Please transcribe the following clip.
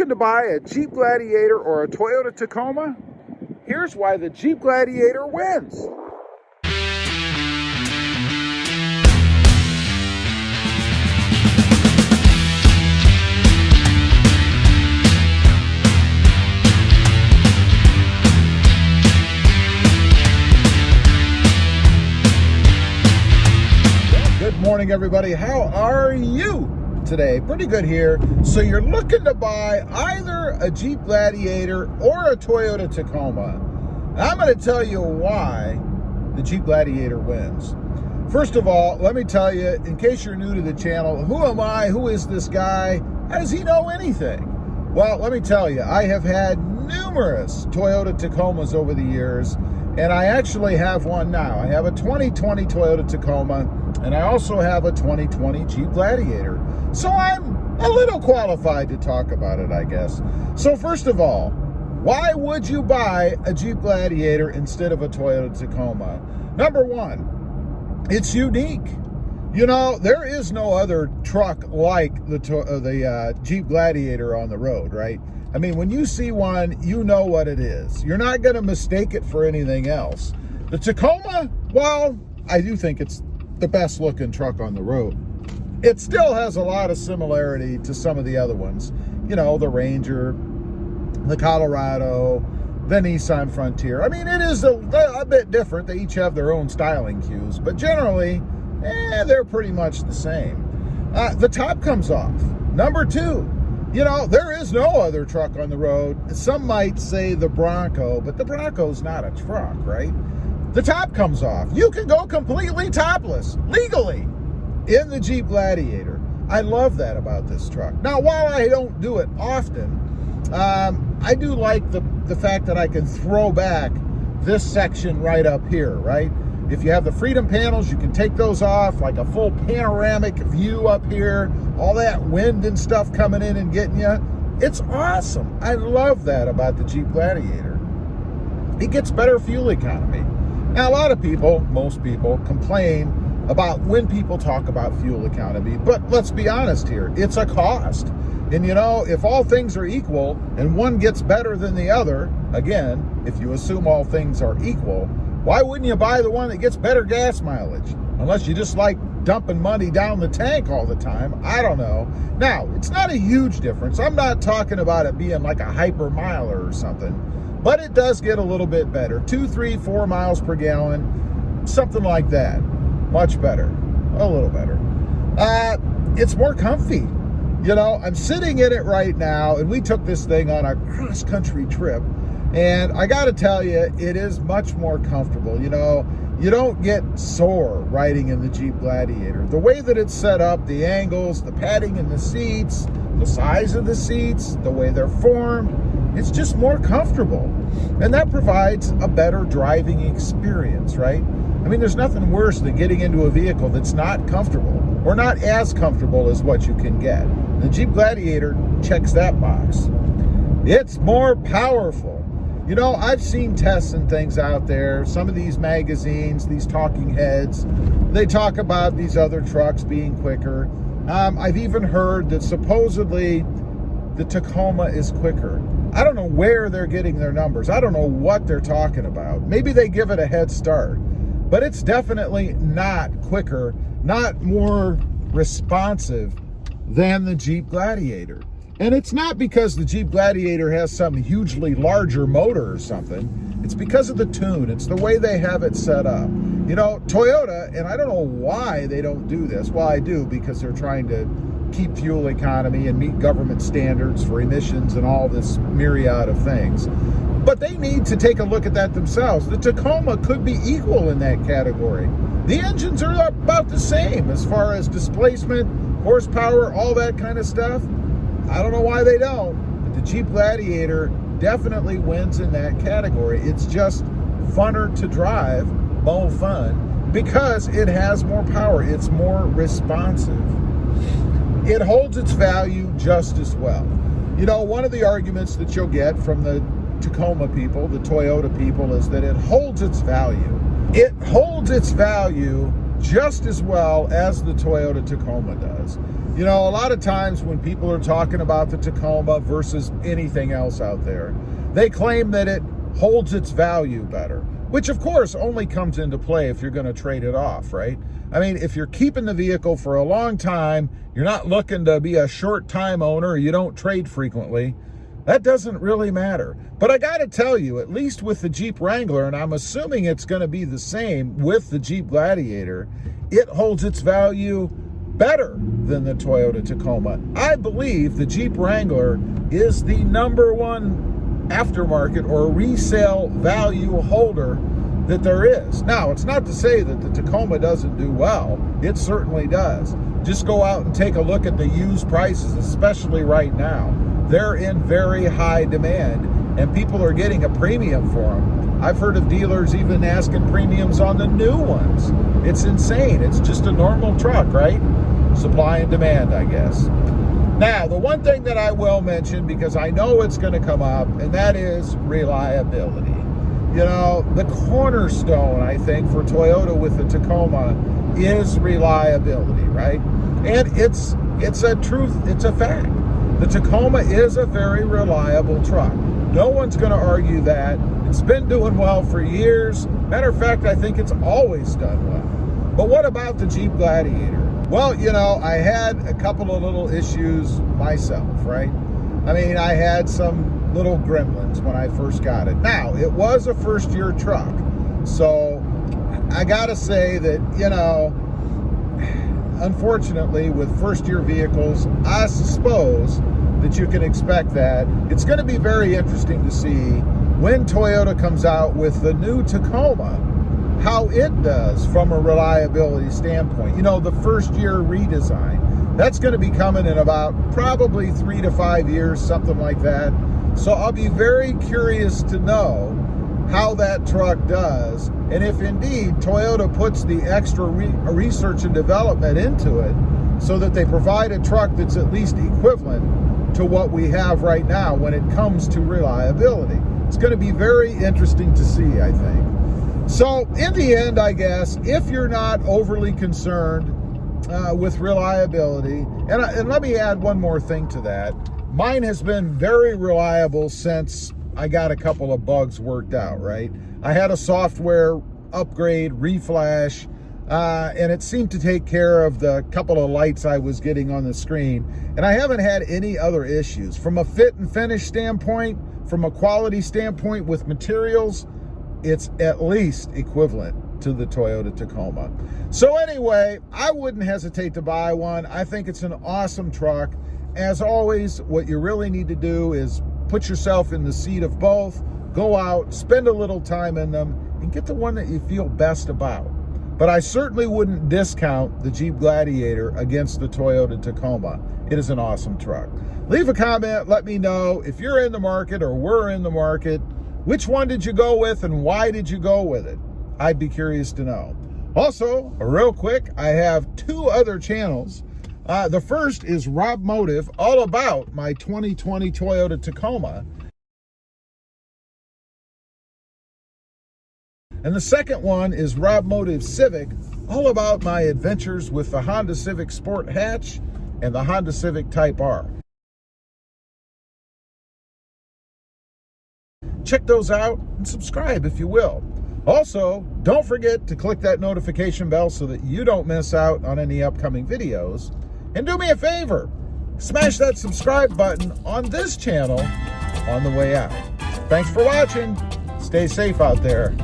looking to buy a Jeep Gladiator or a Toyota Tacoma? Here's why the Jeep Gladiator wins. Good morning, everybody. How are you today? Pretty good here. So you're looking to buy either a Jeep Gladiator or a Toyota Tacoma. And I'm going to tell you why the Jeep Gladiator wins. First of all, let me tell you, in case you're new to the channel, who am I? Who is this guy? How does he know anything? Well, let me tell you, I have had numerous Toyota Tacomas over the years, and I actually have one now. I have a 2020 Toyota Tacoma, and I also have a 2020 Jeep Gladiator. So I'm a little qualified to talk about it, I guess. So first of all, why would you buy a Jeep Gladiator instead of a Toyota Tacoma? Number one, it's unique. You know, there is no other truck like the Jeep Gladiator on the road, right? I mean, when you see one, you know what it is. You're not going to mistake it for anything else. The Tacoma, well, I do think it's the best looking truck on the road. It still has a lot of similarity to some of the other ones. You know, the Ranger, the Colorado, the Nissan Frontier. I mean, it is a bit different. They each have their own styling cues, but generally, they're pretty much the same. The top comes off. Number two, you know, there is no other truck on the road. Some might say the Bronco, but the Bronco's not a truck, right? The top comes off. You can go completely topless, legally, in the Jeep Gladiator. I love that about this truck. Now, while I don't do it often, I do like the fact that I can throw back this section right up here, right? If you have the Freedom panels, you can take those off, like a full panoramic view up here, all that wind and stuff coming in and getting you. It's awesome. I love that about the Jeep Gladiator. It gets better fuel economy. Now, a lot of people, most people, complain about when people talk about fuel economy, but let's be honest here, it's a cost. And you know, if all things are equal and one gets better than the other, again, if you assume all things are equal, why wouldn't you buy the one that gets better gas mileage? Unless you just like dumping money down the tank all the time. I don't know. Now, it's not a huge difference. I'm not talking about it being like a hyper miler or something, but it does get a little bit better. 2, 3, 4 miles per gallon, something like that. Much better, a little better. It's more comfy. You know, I'm sitting in it right now, and we took this thing on a cross-country trip, and I got to tell you, it is much more comfortable. You know, you don't get sore riding in the Jeep Gladiator. The way that it's set up, the angles, the padding in the seats, the size of the seats, the way they're formed, it's just more comfortable. And that provides a better driving experience, right? I mean, there's nothing worse than getting into a vehicle that's not comfortable or not as comfortable as what you can get. The Jeep Gladiator checks that box. It's more powerful. You know, I've seen tests and things out there. Some of these magazines, these talking heads, they talk about these other trucks being quicker. I've even heard that supposedly the Tacoma is quicker. I don't know where they're getting their numbers. I don't know what they're talking about. Maybe they give it a head start. But it's definitely not quicker, not more responsive than the Jeep Gladiator. And it's not because the Jeep Gladiator has some hugely larger motor or something. It's because of the tune. It's the way they have it set up. You know, Toyota, and I don't know why they don't do this. Well, I do, because they're trying to keep fuel economy and meet government standards for emissions and all this myriad of things. But they need to take a look at that themselves. The Tacoma could be equal in that category. The engines are about the same as far as displacement, horsepower, all that kind of stuff. I don't know why they don't, but the Jeep Gladiator definitely wins in that category. It's just funner to drive, more fun, because it has more power. It's more responsive. It holds its value just as well. You know, one of the arguments that you'll get from the Tacoma people, the Toyota people, is that it holds its value. It holds its value just as well as the Toyota Tacoma does. You know, a lot of times when people are talking about the Tacoma versus anything else out there, they claim that it holds its value better, which of course only comes into play if you're going to trade it off, right? I mean, if you're keeping the vehicle for a long time, you're not looking to be a short time owner, or you don't trade frequently, that doesn't really matter. But I got to tell you, at least with the Jeep Wrangler, and I'm assuming it's going to be the same with the Jeep Gladiator, it holds its value better than the Toyota Tacoma. I believe the Jeep Wrangler is the #1 aftermarket or resale value holder that there is. Now, it's not to say that the Tacoma doesn't do well. It certainly does. Just go out and take a look at the used prices, especially right now. They're in very high demand, and people are getting a premium for them. I've heard of dealers even asking premiums on the new ones. It's insane. It's just a normal truck, right? Supply and demand, I guess. Now, the one thing that I will mention, because I know it's going to come up, and that is reliability. You know, the cornerstone, I think, for Toyota with the Tacoma is reliability, right? And it's a truth, it's a fact. The Tacoma is a very reliable truck. No one's going to argue that. It's been doing well for years. Matter of fact, I think it's always done well. But what about the Jeep Gladiator? Well, you know, I had a couple of little issues myself, right? I mean, I had some little gremlins when I first got it. Now, it was a first-year truck, so I gotta say that, you know, unfortunately, with first-year vehicles, I suppose that you can expect that. It's going to be very interesting to see when Toyota comes out with the new Tacoma, how it does from a reliability standpoint. You know, the first-year redesign. That's going to be coming in about probably 3 to 5 years, something like that. So I'll be very curious to know how that truck does, and if indeed Toyota puts the extra research and development into it so that they provide a truck that's at least equivalent to what we have right now when it comes to reliability. It's going to be very interesting to see, I think. So in the end, I guess, if you're not overly concerned with reliability, and let me add one more thing to that. Mine has been very reliable since I got a couple of bugs worked out, right? I had a software upgrade, reflash, and it seemed to take care of the couple of lights I was getting on the screen. And I haven't had any other issues. From a fit and finish standpoint, from a quality standpoint with materials, it's at least equivalent to the Toyota Tacoma. So anyway, I wouldn't hesitate to buy one. I think it's an awesome truck. As always, what you really need to do is put yourself in the seat of both, go out, spend a little time in them, and get the one that you feel best about. But I certainly wouldn't discount the Jeep Gladiator against the Toyota Tacoma. It is an awesome truck. Leave a comment, let me know if you're in the market or were in the market. Which one did you go with and why did you go with it? I'd be curious to know. Also, real quick, I have 2 other channels. The first is Rob Motive, all about my 2020 Toyota Tacoma. And the second one is Rob Motive Civic, all about my adventures with the Honda Civic Sport Hatch and the Honda Civic Type R. Check those out and subscribe if you will. Also, don't forget to click that notification bell so that you don't miss out on any upcoming videos. And do me a favor, smash that subscribe button on this channel on the way out. Thanks for watching. Stay safe out there.